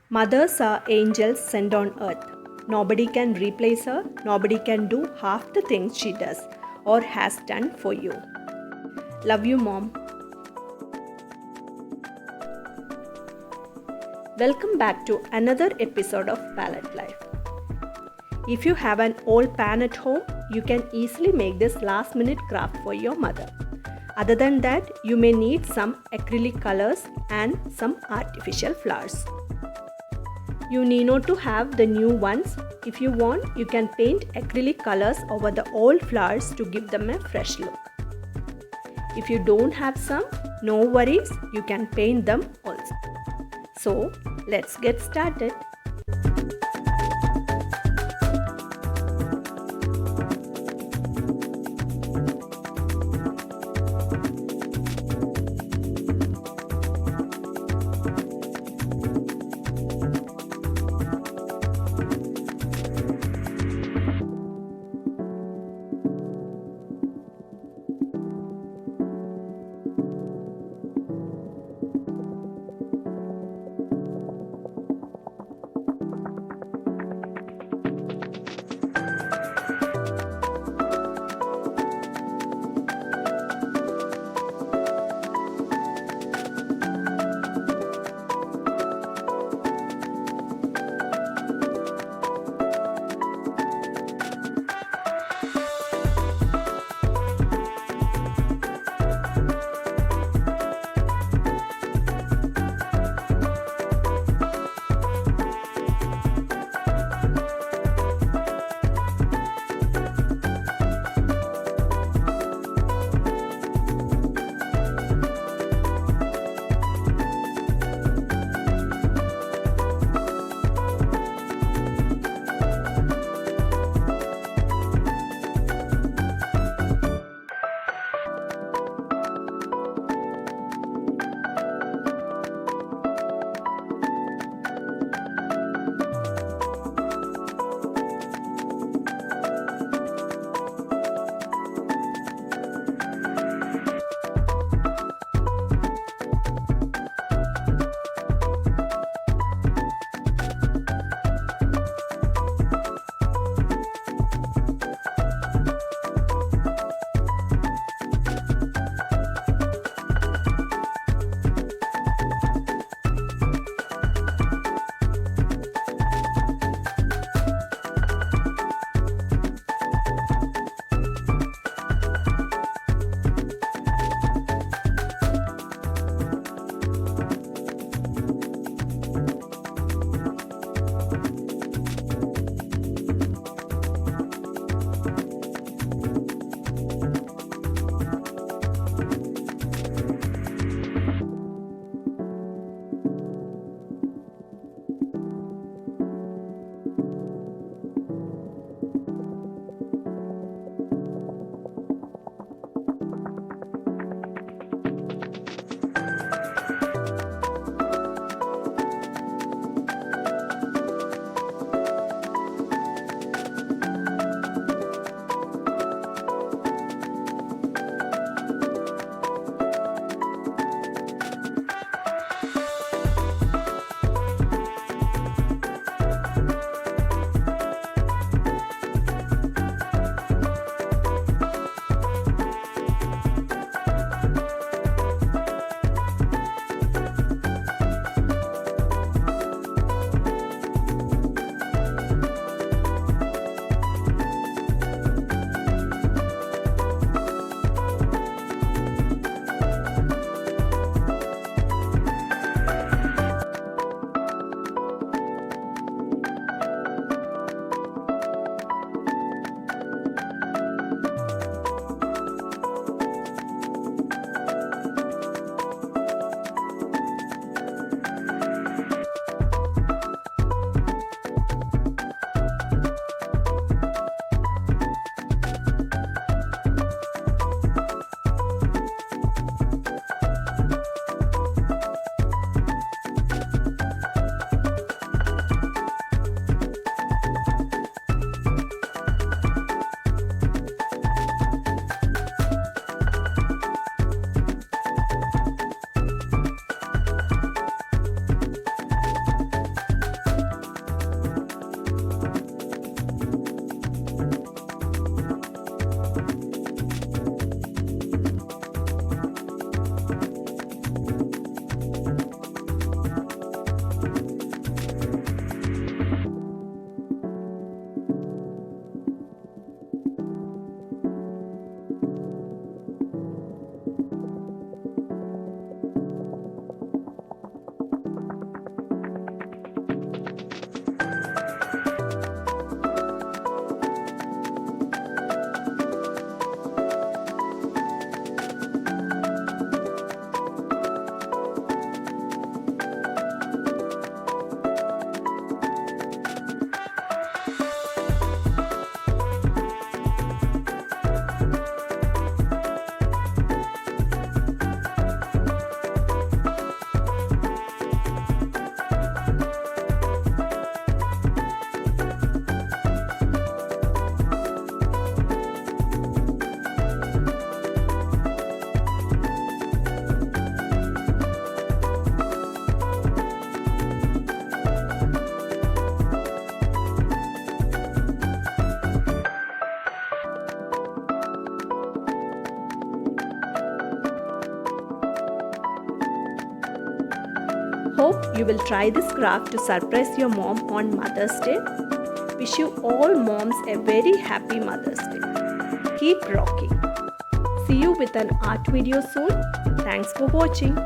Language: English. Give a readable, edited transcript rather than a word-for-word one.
Mothers are angels sent on earth. Nobody can replace her, nobody can do half the things she does or has done for you. Love you, Mom. Welcome back to another episode of Palette Life. If you have an old pan at home, you can easily make this last minute craft for your mother. Other than that, you may need some acrylic colors and some artificial flowers. You need not to have the new ones. If you want, you can paint acrylic colors over the old flowers to give them a fresh look. If you don't have some, no worries, you can paint them also. So, let's get started. Hope you will try this craft to surprise your mom on Mother's Day. Wish you all moms a very happy Mother's Day. Keep rocking. See you with an art video soon. Thanks for watching.